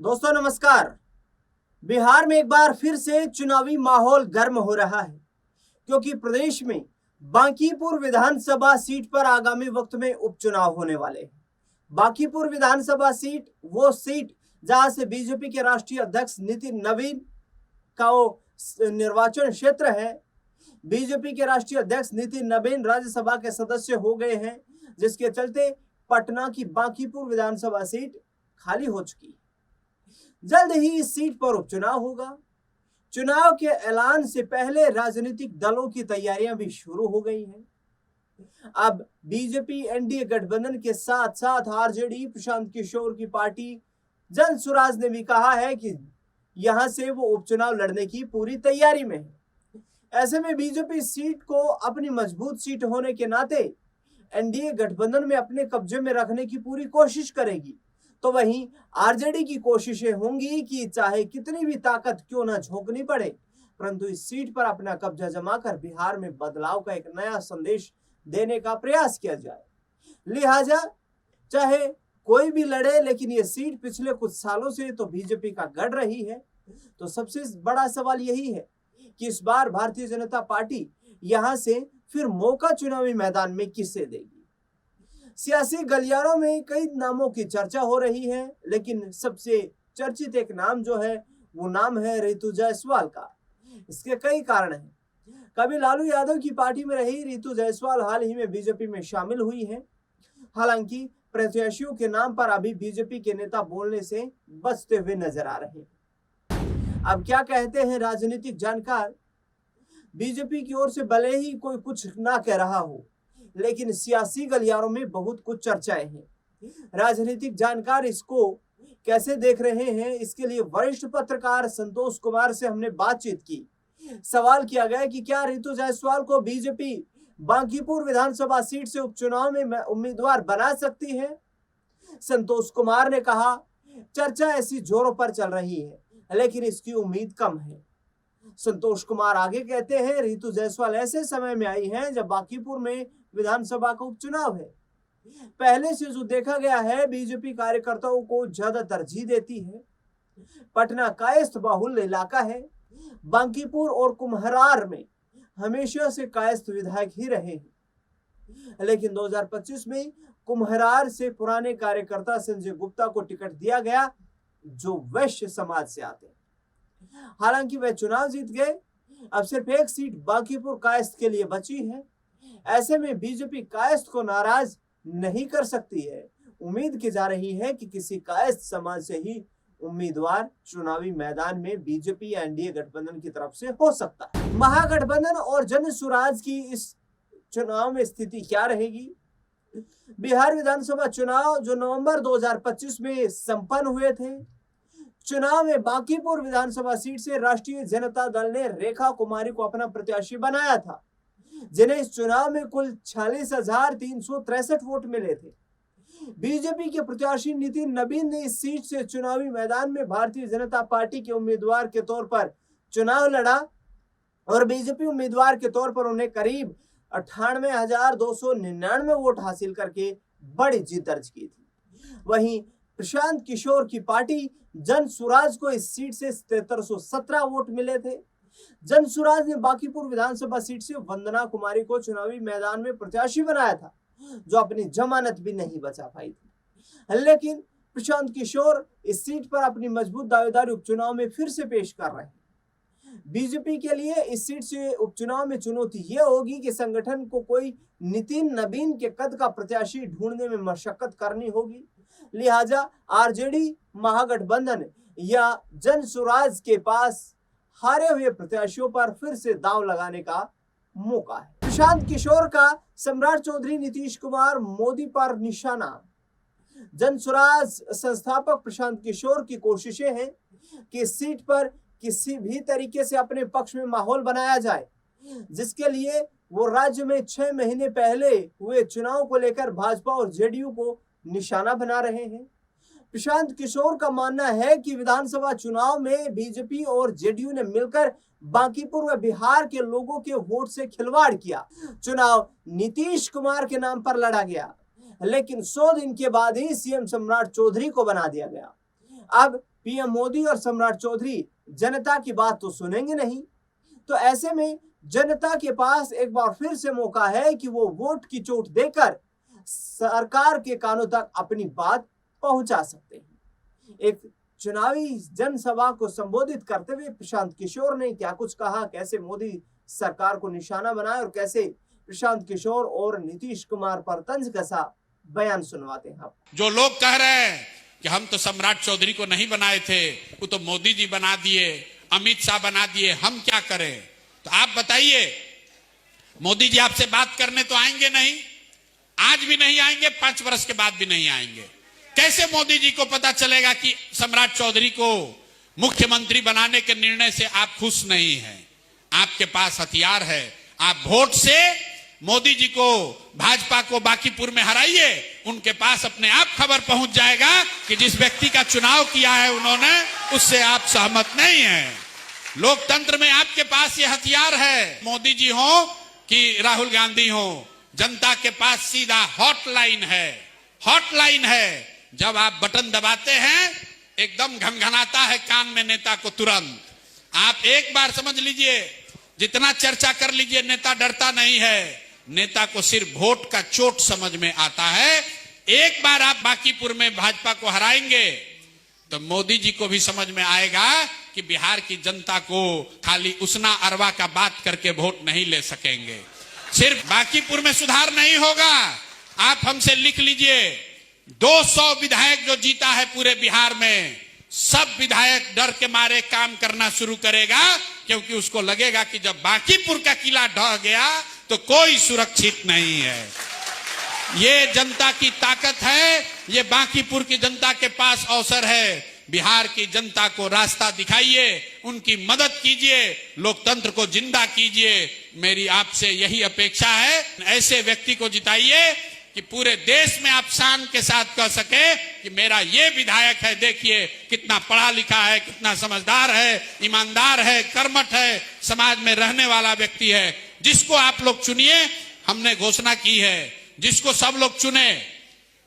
दोस्तों नमस्कार। बिहार में एक बार फिर से चुनावी माहौल गर्म हो रहा है क्योंकि प्रदेश में बांकीपुर विधानसभा सीट पर आगामी वक्त में उपचुनाव होने वाले हैं। बांकीपुर विधानसभा सीट वो सीट जहां से बीजेपी के राष्ट्रीय अध्यक्ष नितिन नवीन का वो निर्वाचन क्षेत्र है। बीजेपी के राष्ट्रीय अध्यक्ष नितिन नवीन राज्यसभा के सदस्य हो गए हैं, जिसके चलते पटना की बांकीपुर विधानसभा सीट खाली हो चुकी है। जल्द ही इस सीट पर उपचुनाव होगा। चुनाव के ऐलान से पहले राजनीतिक दलों की तैयारियां भी शुरू हो गई हैं। अब बीजेपी एनडीए गठबंधन के साथ साथ आरजेडी प्रशांत किशोर की पार्टी जन सुराज ने भी कहा है कि यहां से वो उपचुनाव लड़ने की पूरी तैयारी में है। ऐसे में बीजेपी सीट को अपनी मजबूत सीट होने के नाते एनडीए गठबंधन में अपने कब्जे में रखने की पूरी कोशिश करेगी, तो वहीं आरजेडी की कोशिशें होंगी कि चाहे कितनी भी ताकत क्यों न झोंकनी पड़े, परंतु इस सीट पर अपना कब्जा जमाकर बिहार में बदलाव का एक नया संदेश देने का प्रयास किया जाए। लिहाजा चाहे कोई भी लड़े, लेकिन ये सीट पिछले कुछ सालों से तो बीजेपी का गढ़ रही है। तो सबसे बड़ा सवाल यही है कि इस बार भारतीय जनता पार्टी यहां से फिर मौका चुनावी मैदान में किसे देगी। सियासी गलियारों में कई नामों की चर्चा हो रही है, लेकिन सबसे चर्चित एक नाम जो है वो नाम है रितु जायसवाल का। इसके कई कारण हैं। कभी लालू यादव की पार्टी में रही रितु जायसवाल हाल ही में बीजेपी में शामिल हुई है। हालांकि प्रत्याशियों के नाम पर अभी बीजेपी के नेता बोलने से बचते हुए नजर आ रहे हैं। अब क्या कहते हैं राजनीतिक जानकार, बीजेपी की ओर से भले ही कोई कुछ ना कह रहा हो, लेकिन सियासी गलियारों में बहुत कुछ चर्चाएं हैं। राजनीतिक जानकार इसको कैसे देख रहे हैं, इसके लिए वरिष्ठ पत्रकार संतोष कुमार से हमने बातचीत की। सवाल किया गया कि क्या रितु जायसवाल को बीजेपी बांकीपुर विधानसभा सीट से उपचुनाव में उम्मीदवार बना सकती है। संतोष कुमार ने कहा, चर्चा ऐसी जोरों पर चल रही है, लेकिन इसकी उम्मीद कम है। संतोष कुमार आगे कहते हैं, रितु जायसवाल ऐसे समय में आई है जब बांकीपुर में विधानसभा का उपचुनाव है। पहले से जो देखा गया है, बीजेपी कार्यकर्ताओं को ज्यादा तरजीह देती है। पटना कायस्थ बाहुल्य इलाका है। बांकीपुर और कुम्हरार में हमेशा से कायस्थ विधायक ही रहे हैं, लेकिन 2025 में कुम्हरार से पुराने कार्यकर्ता संजय गुप्ता को टिकट दिया गया, जो वैश्य समाज से आते हैं। हालांकि वह चुनाव जीत गए। अब सिर्फ एक सीट बांकीपुर कायस्थ के लिए बची है। ऐसे में बीजेपी कायस्थ को नाराज नहीं कर सकती है। उम्मीद की जा रही है कि किसी कायस्थ समाज से ही उम्मीदवार चुनावी मैदान में बीजेपी या एनडीए गठबंधन की तरफ से हो सकता है। महागठबंधन और जन सुराज की इस चुनाव में स्थिति क्या रहेगी? बिहार विधानसभा चुनाव जो नवंबर 2025 में संपन्न हुए थे, चुनाव में बांकीपुर विधानसभा सीट से राष्ट्रीय जनता दल ने रेखा कुमारी को अपना प्रत्याशी बनाया था, जिन्हें इस चुनाव में कुल 46,363 वोट मिले थे। बीजेपी के प्रत्याशी नितिन नवीन ने इस सीट से चुनावी मैदान में भारतीय जनता पार्टी के उम्मीदवार के तौर पर चुनाव लड़ा और बीजेपी उम्मीदवार के तौर पर उन्हें करीब 98,299 वोट हासिल करके बड़ी जीत दर्ज की थी। वहीं प्रशांत किशोर की पार्टी जन सुराज को इस सीट से 7317 वोट मिले थे। जन सुराज ने बांकीपुर विधानसभा सीट से वंदना कुमारी को चुनावी मैदान में प्रत्याशी बनाया था, जो अपनी जमानत भी नहीं बचा पाई थी। लेकिन प्रशांत किशोर इस सीट पर अपनी मजबूत दावेदारी उपचुनाव में फिर से पेश कर रहे हैं। बीजेपी के लिए इस सीट से उपचुनाव में चुनौती यह होगी कि संगठन को कोई नितिन नवीन के कद का प्रत्याशी ढूंढने में मशक्कत करनी होगी। लिहाजा आरजेडी महागठबंधन या जन सुराज के पास हारे हुए प्रत्याशियों पर फिर से दांव लगाने का मौका है। प्रशांत किशोर का सम्राट चौधरी नीतीश कुमार मोदी पर निशाना। जन सुराज संस्थापक प्रशांत किशोर की कोशिशें हैं कि इस सीट पर किसी भी तरीके से अपने पक्ष में माहौल बनाया जाए, जिसके लिए वो राज्य में 6 महीने पहले हुए चुनाव को लेकर भाजपा और जेडीयू को निशाना बना रहे हैं। प्रशांत किशोर का मानना है कि विधानसभा चुनाव में बीजेपी और जेडीयू ने मिलकर बांकीपुर व बिहार के लोगों के वोट से खिलवाड़ किया। चुनाव नीतीश कुमार के नाम पर लड़ा गया, लेकिन 100 दिन के बाद ही सीएम सम्राट चौधरी को बना दिया गया। अब पीएम मोदी और सम्राट चौधरी जनता की बात तो सुनेंगे नहीं। तो ऐसे में जनता के पास एक बार फिर से मौका है कि वो वोट की चोट देकर सरकार के कानों तक अपनी बात पहुंचा सकते हैं। एक चुनावी जनसभा को संबोधित करते हुए प्रशांत किशोर ने क्या कुछ कहा, कैसे मोदी सरकार को निशाना बनाए और कैसे प्रशांत किशोर और नीतीश कुमार पर तंज कसा बयान सुनवाते हैं आप। जो लोग कह रहे हैं कि हम तो सम्राट चौधरी को नहीं बनाए थे, वो तो मोदी जी बना दिए, अमित शाह बना दिए, हम क्या करें? तो आप बताइए, मोदी जी आपसे बात करने तो आएंगे नहीं, आज भी नहीं आएंगे, 5 वर्ष के बाद भी नहीं आएंगे। कैसे मोदी जी को पता चलेगा कि सम्राट चौधरी को मुख्यमंत्री बनाने के निर्णय से आप खुश नहीं हैं? आपके पास हथियार है, आप वोट से मोदी जी को, भाजपा को बांकीपुर में हराइए, उनके पास अपने आप खबर पहुंच जाएगा कि जिस व्यक्ति का चुनाव किया है उन्होंने, उससे आप सहमत नहीं हैं। लोकतंत्र में आपके पास ये हथियार है। मोदी जी हो कि राहुल गांधी हो, जनता के पास सीधा हॉटलाइन है, हॉटलाइन है। जब आप बटन दबाते हैं एकदम घनघनाता है कान में नेता को तुरंत। आप एक बार समझ लीजिए, जितना चर्चा कर लीजिए, नेता डरता नहीं है, नेता को सिर्फ वोट का चोट समझ में आता है। एक बार आप बांकीपुर में भाजपा को हराएंगे तो मोदी जी को भी समझ में आएगा कि बिहार की जनता को खाली उसना अरवा का बात करके वोट नहीं ले सकेंगे। सिर्फ बांकीपुर में सुधार नहीं होगा। आप हमसे लिख लीजिए, 200 विधायक जो जीता है पूरे बिहार में, सब विधायक डर के मारे काम करना शुरू करेगा, क्योंकि उसको लगेगा कि जब बांकीपुर का किला ढह गया तो कोई सुरक्षित नहीं है। ये जनता की ताकत है, ये बांकीपुर की जनता के पास अवसर है। बिहार की जनता को रास्ता दिखाइए, उनकी मदद कीजिए, लोकतंत्र को जिंदा कीजिए। मेरी आपसे यही अपेक्षा है। ऐसे व्यक्ति को जिताइए कि पूरे देश में आप शान के साथ कह सके कि मेरा ये विधायक है, देखिए कितना पढ़ा लिखा है, कितना समझदार है, ईमानदार है, कर्मठ है, समाज में रहने वाला व्यक्ति है। जिसको आप लोग चुनिए, हमने घोषणा की है, जिसको सब लोग चुने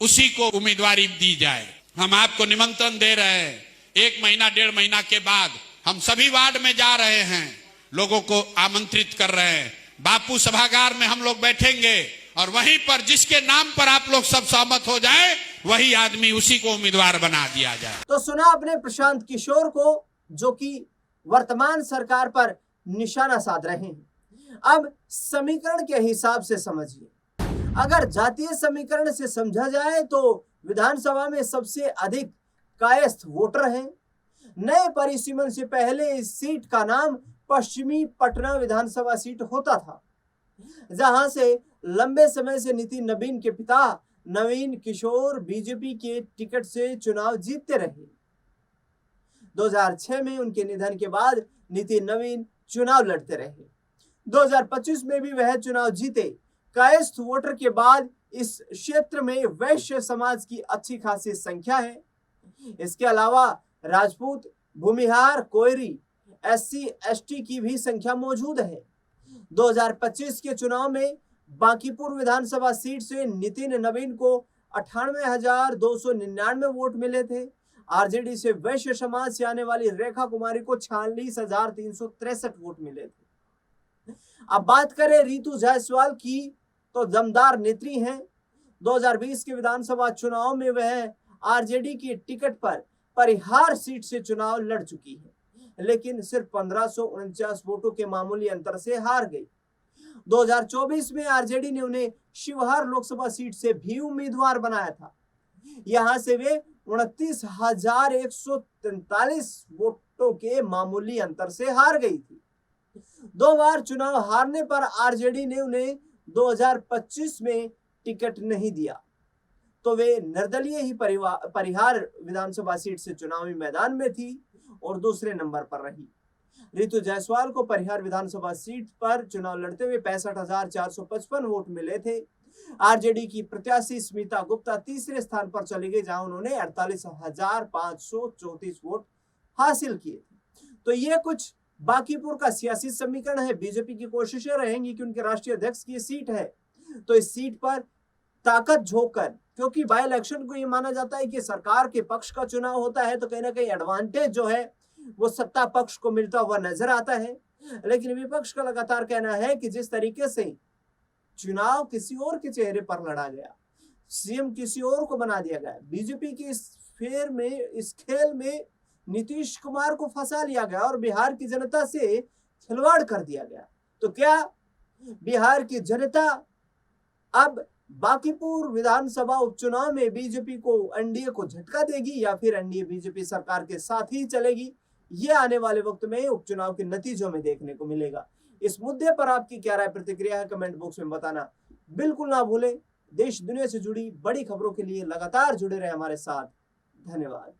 उसी को उम्मीदवारी दी जाए। हम आपको निमंत्रण दे रहे हैं। 1 महीना 1.5 महीना के बाद हम सभी वार्ड में जा रहे हैं, लोगों को आमंत्रित कर रहे हैं। बापू सभागार में हम लोग बैठेंगे और वहीं पर जिसके नाम पर आप लोग सब सहमत हो जाए, वही आदमी, उसी को उम्मीदवार बना दिया जाए। तो सुना आपने प्रशांत किशोर को, जो कि वर्तमान सरकार पर निशाना साध रहे हैं। अब समीकरण के हिसाब से समझिए। अगर जातीय समीकरण से समझा जाए तो विधानसभा में सबसे अधिक कायस्थ वोटर हैं। नए परिसीमन से पहले इस सीट का नाम पश्चिमी पटना विधानसभा सीट होता था, जहां से लंबे समय से नितिन नवीन के पिता नवीन किशोर बीजेपी के टिकट से चुनाव जीतते रहे। 2006 में उनके निधन के बाद नितिन नवीन चुनाव लड़ते रहे। 2025 में भी वह चुनाव जीते। कायस्थ वोटर के बाद इस क्षेत्र में वैश्य समाज की अच्छी खासी संख्या है। इसके अलावा राजपूत, भूमिहार, कोयरी, SC, ST की भी संख्या मौजूद है। 2025 के चुनाव में बांकीपुर विधानसभा सीट से नितिन नवीन को 98,299 वोट मिले थे। आरजेडी से वैश्य समाज से आने वाली रेखा कुमारी को 46,363 वोट मिले थे। अब बात करें रितु जायसवाल की, तो दमदार नेत्री हैं। 2020 के विधानसभा चुनाव में वह आरजेडी की टिकट पर परिहार सीट से चुनाव लड़ चुकी है, लेकिन सिर्फ 1549 वोटों के मामूली अंतर से हार गई। 2024 में आरजेडी ने उन्हें शिवहर लोकसभा सीट से भी उम्मीदवार बनाया था। यहां से वे 29,143 वोटों के मामूली अंतर से हार गई थी। 2 बार चुनाव हारने पर आरजेडी ने उन्हें 2025 में टिकट नहीं दिया, तो वे निर्दलीय ही परिहार विधानसभा सीट से चुनावी मैदान में थी और दूसरे नंबर पर रही। रितु जायसवाल को परिहार विधानसभा सीट पर चुनाव लड़ते हुए 65,455 वोट मिले थे। आरजेडी की प्रत्याशी स्मिता गुप्ता तीसरे स्थान पर चली गई, जहां उन्होंने 48,534 वोट हासिल किए थे। तो ये कुछ बांकीपुर का सियासी समीकरण है। बीजेपी की कोशिशें रहेंगी कि उनके राष्ट्रीय अध्यक्ष की सीट है, तो इस सीट पर ताकत झोंककर, क्योंकि बाय इलेक्शन को ये माना जाता है कि सरकार के पक्ष का चुनाव होता है तो कहीं ना कहीं एडवांटेज जो है वो सत्ता पक्ष को मिलता हुआ नजर आता है। लेकिन विपक्ष का लगातार कहना है कि जिस तरीके से चुनाव किसी और के चेहरे पर लड़ा गया, सीएम किसी और को बना दिया गया, बीजेपी की इस खेल में नीतीश कुमार को फंसा लिया गया और बिहार की जनता से खिलवाड़ कर दिया गया, तो क्या बिहार की जनता अब बांकीपुर विधानसभा उपचुनाव में बीजेपी को, एनडीए को झटका देगी या फिर एनडीए बीजेपी सरकार के साथ ही चलेगी? ये आने वाले वक्त में उपचुनाव के नतीजों में देखने को मिलेगा। इस मुद्दे पर आपकी क्या राय प्रतिक्रिया है कमेंट बॉक्स में बताना बिल्कुल ना भूलें। देश दुनिया से जुड़ी बड़ी खबरों के लिए लगातार जुड़े रहे हमारे साथ। धन्यवाद।